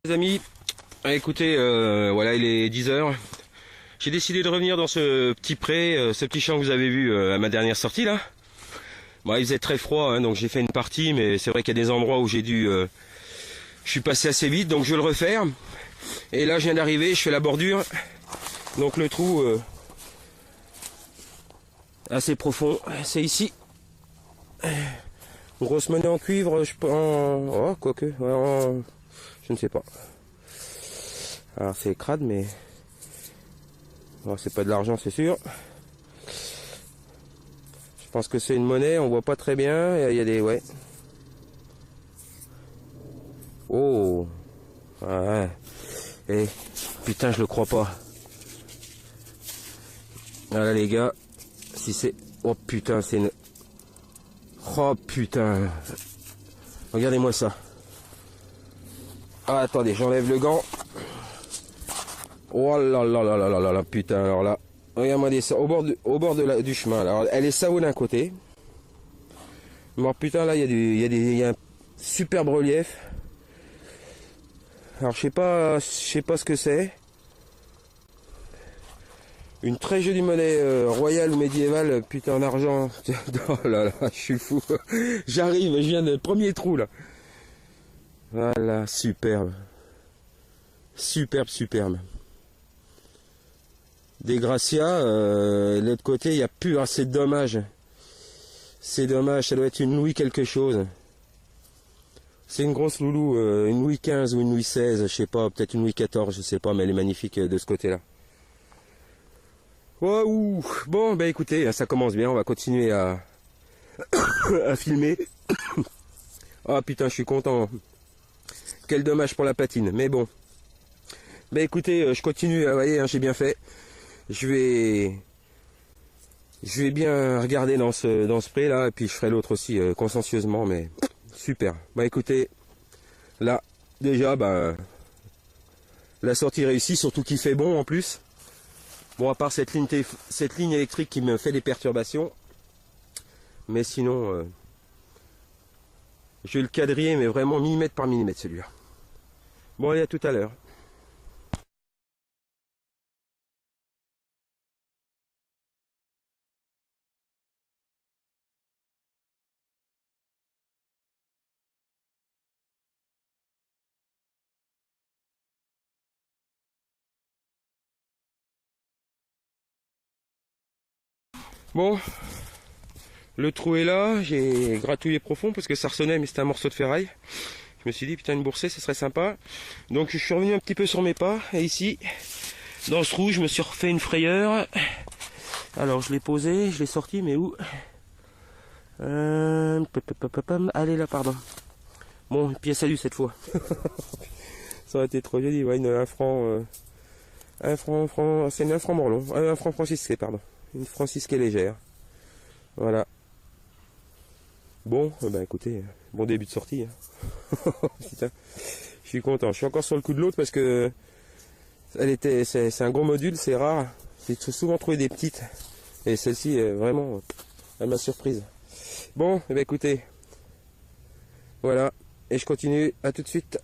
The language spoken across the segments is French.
Les amis, écoutez, voilà, il est 10 heures. J'ai décidé de revenir dans ce petit pré, ce petit champ que vous avez vu à ma dernière sortie là. Bon, il faisait très froid, hein, donc j'ai fait une partie, mais c'est vrai qu'il y a des endroits où j'ai dû... je suis passé assez vite, donc je vais le refaire. Et là, je viens d'arriver, je fais la bordure. Donc le trou assez profond, c'est ici. Grosse monnaie en cuivre, je pense... Oh, quoique, je ne sais pas. Alors c'est crade, mais... Bon, c'est pas de l'argent, c'est sûr. Je pense que c'est une monnaie, on voit pas très bien. Il y a des... Ouais. Oh. Ouais. Eh, putain, je le crois pas. Voilà les gars. Si c'est... Oh putain, c'est une... Oh putain. Regardez-moi ça. Ah, attendez, j'enlève le gant. Oh là là là là là là, putain, alors là. Regarde-moi ça, au bord du chemin. Alors, elle est sao d'un côté. Mais putain, là, il y a un superbe relief. Alors, je sais pas ce que c'est. Une très jolie monnaie royale ou médiévale, putain, en argent. Oh là là, je suis fou. J'arrive, je viens du premier trou, là. Voilà, superbe. Superbe, superbe. Des Gracia, l'autre côté, il n'y a plus. Ah, c'est dommage. C'est dommage, ça doit être une Louis quelque chose. C'est une grosse loulou, une Louis 15 ou une Louis 16, je sais pas, peut-être une Louis 14, je sais pas, mais elle est magnifique de ce côté-là. Waouh. Bon, ben écoutez, ça commence bien, on va continuer à, à filmer. Ah putain, je suis content. Quel dommage pour la patine, mais bon. Ben écoutez, je continue, vous voyez, hein, j'ai bien fait. Je vais bien regarder dans ce pré là, et puis je ferai l'autre aussi consciencieusement, mais super. Bah écoutez, là, déjà, bah, la sortie réussie, surtout qu'il fait bon en plus. Bon, à part cette ligne électrique qui me fait des perturbations, mais sinon, je vais le quadriller, mais vraiment millimètre par millimètre celui-là. Bon, allez, à tout à l'heure. Bon, le trou est là, j'ai gratouillé profond parce que ça ressonnait, mais c'était un morceau de ferraille. Je me suis dit, putain, une boursée, ce serait sympa. Donc je suis revenu un petit peu sur mes pas, et ici, dans ce trou, je me suis refait une frayeur. Alors je l'ai posé, je l'ai sorti, mais où? Allez là, pardon. Bon, pièce à lui cette fois. Ça aurait été trop joli, ouais, un franc, c'est un franc morlon, un franc francisqué, pardon. Une francisquée légère. Voilà. Bon, bah écoutez, bon début de sortie. Hein. Putain, je suis content. Je suis encore sur le coup de l'autre parce que c'est un gros module, c'est rare. J'ai souvent trouvé des petites. Et celle-ci, vraiment, elle m'a surprise. Bon, bah écoutez, voilà. Et je continue. À tout de suite.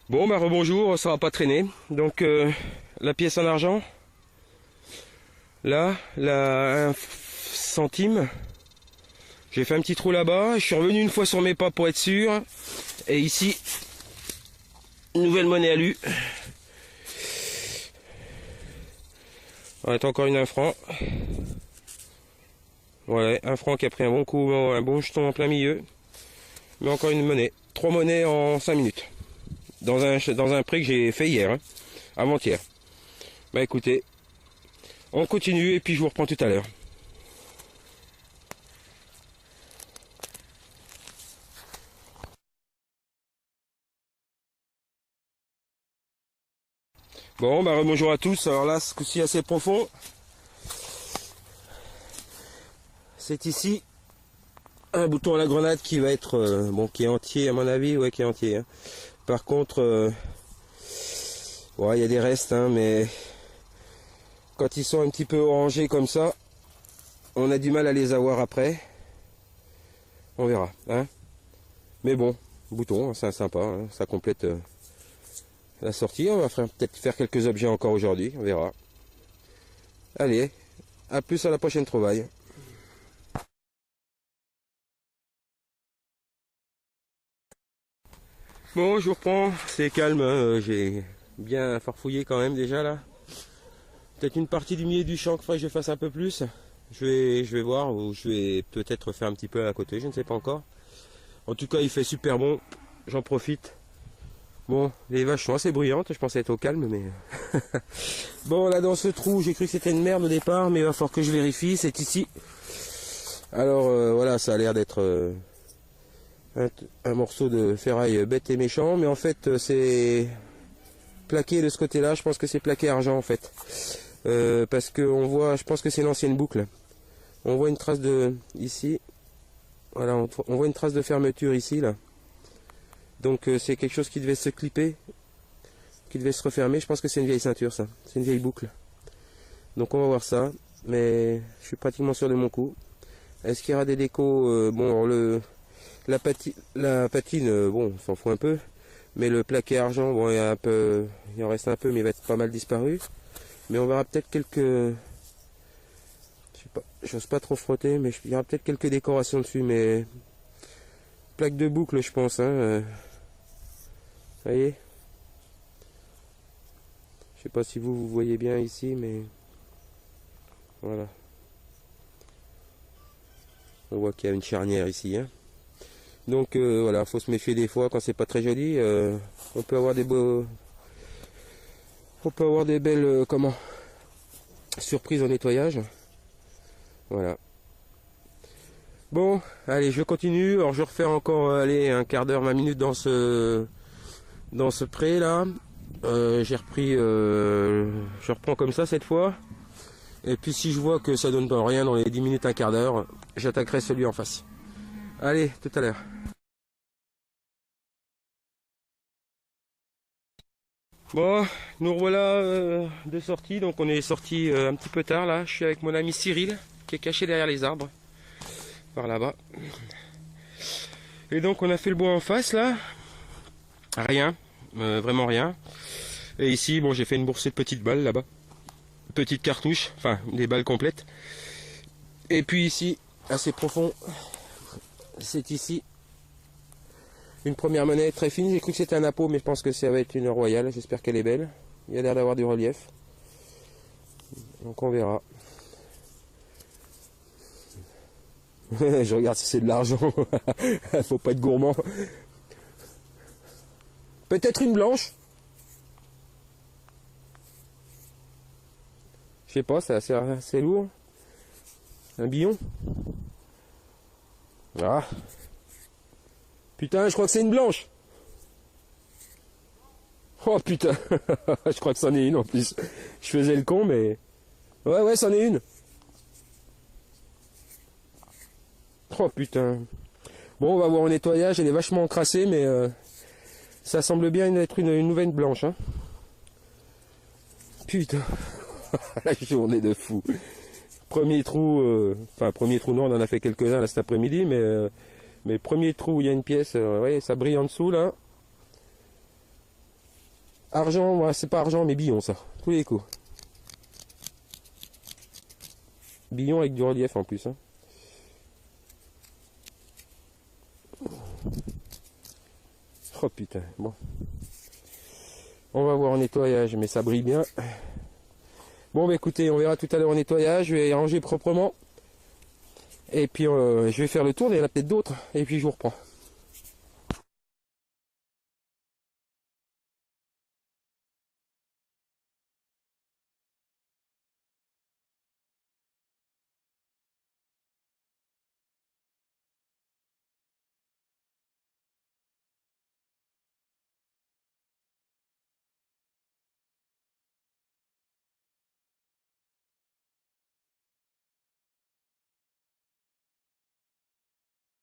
Bon, bah rebonjour, ça va pas traîner. Donc, la pièce en argent. Là, 1 centime. J'ai fait un petit trou là-bas. Je suis revenu une fois sur mes pas pour être sûr. Et ici, nouvelle monnaie à lu. On est encore une 1 franc. Ouais, 1 franc qui a pris un bon coup, un bon jeton en plein milieu. Mais encore une monnaie. 3 monnaies en 5 minutes. Dans un prix que j'ai fait hier, hein, avant-hier. Bah écoutez, on continue et puis je vous reprends tout à l'heure. Bon, bah bonjour à tous. Alors là, ce coup-ci assez profond. C'est ici un bouton à la grenade qui va être, bon, qui est entier à mon avis, ouais, qui est entier. Hein. Par contre, ouais, il y a des restes, hein, mais quand ils sont un petit peu orangés comme ça, on a du mal à les avoir après. On verra. Hein, mais bon, bouton, c'est sympa. Hein, ça complète la sortie. On va peut-être faire quelques objets encore aujourd'hui. On verra. Allez, à plus à la prochaine trouvaille. Bon, je vous reprends. C'est calme. Hein, j'ai bien farfouillé quand même déjà là. Peut-être une partie du milieu du champ qu'il faudrait que je fasse un peu plus. Je vais voir, ou je vais peut-être faire un petit peu à côté, je ne sais pas encore. En tout cas, il fait super bon, j'en profite. Bon, les vaches sont assez bruyantes, je pensais être au calme, mais... Bon, là dans ce trou, j'ai cru que c'était une merde au départ, mais il va falloir que je vérifie, c'est ici. Alors voilà, ça a l'air d'être un morceau de ferraille bête et méchant, mais en fait c'est plaqué de ce côté-là, je pense que c'est plaqué argent en fait. Parce que on voit, je pense que c'est l'ancienne boucle. On voit une trace de ici. Voilà, on voit une trace de fermeture ici là. Donc c'est quelque chose qui devait se clipper, qui devait se refermer. Je pense que c'est une vieille ceinture ça. C'est une vieille boucle. Donc on va voir ça. Mais je suis pratiquement sûr de mon coup. Est-ce qu'il y aura des décos bon, alors la patine, bon, on s'en fout un peu. Mais le plaqué argent, bon, il en reste un peu, mais il va être pas mal disparu. Mais on verra peut-être quelques... Je sais pas, j'ose pas trop frotter, mais il y aura peut-être quelques décorations dessus, mais... Plaque de boucle, je pense, hein. Ça y est. Je sais pas si vous voyez bien ici, mais... Voilà. On voit qu'il y a une charnière ici, hein. Donc voilà, faut se méfier des fois quand c'est pas très joli. On peut avoir des beaux... On peut avoir des belles surprises au nettoyage. Voilà. Bon, allez, je continue. Alors je refais encore allez, un quart d'heure, 20 minutes dans ce pré là. J'ai repris, je reprends comme ça cette fois. Et puis si je vois que ça donne pas rien dans les 10 minutes, un quart d'heure, j'attaquerai celui en face. Allez, tout à l'heure. Bon, nous revoilà de sortie, donc on est sorti un petit peu tard là. Je suis avec mon ami Cyril qui est caché derrière les arbres, par là-bas. Et donc on a fait le bois en face là, rien, vraiment rien. Et ici, bon, j'ai fait une boursée de petites balles là-bas, petites cartouches, enfin des balles complètes. Et puis ici, assez profond, c'est ici. Une première monnaie très fine, j'ai cru que c'était un appôt, mais je pense que ça va être une royale, j'espère qu'elle est belle. Il y a l'air d'avoir du relief. Donc on verra. Je regarde si c'est de l'argent. Faut pas être gourmand. Peut-être une blanche. Je sais pas, c'est assez lourd. Un billon. Ah. Putain, je crois que c'est une blanche. Oh putain, je crois que c'en est une en plus. Je faisais le con, mais... Ouais, c'en est une. Oh putain. Bon, on va voir au nettoyage, elle est vachement encrassée, mais ça semble bien être une nouvelle blanche. Hein. Putain, la journée de fou. Premier trou, enfin premier trou, non, on en a fait quelques-uns là cet après-midi, mais premier trou où il y a une pièce, ouais, ça brille en dessous là. Argent, ouais, c'est pas argent, mais billon ça, tous les coups. Billon avec du relief en plus. Hein. Oh putain, bon. On va voir au nettoyage, mais ça brille bien. Bon bah écoutez, on verra tout à l'heure au nettoyage, je vais ranger proprement. Et puis je vais faire le tour, il y en a peut-être d'autres, et puis je vous reprends.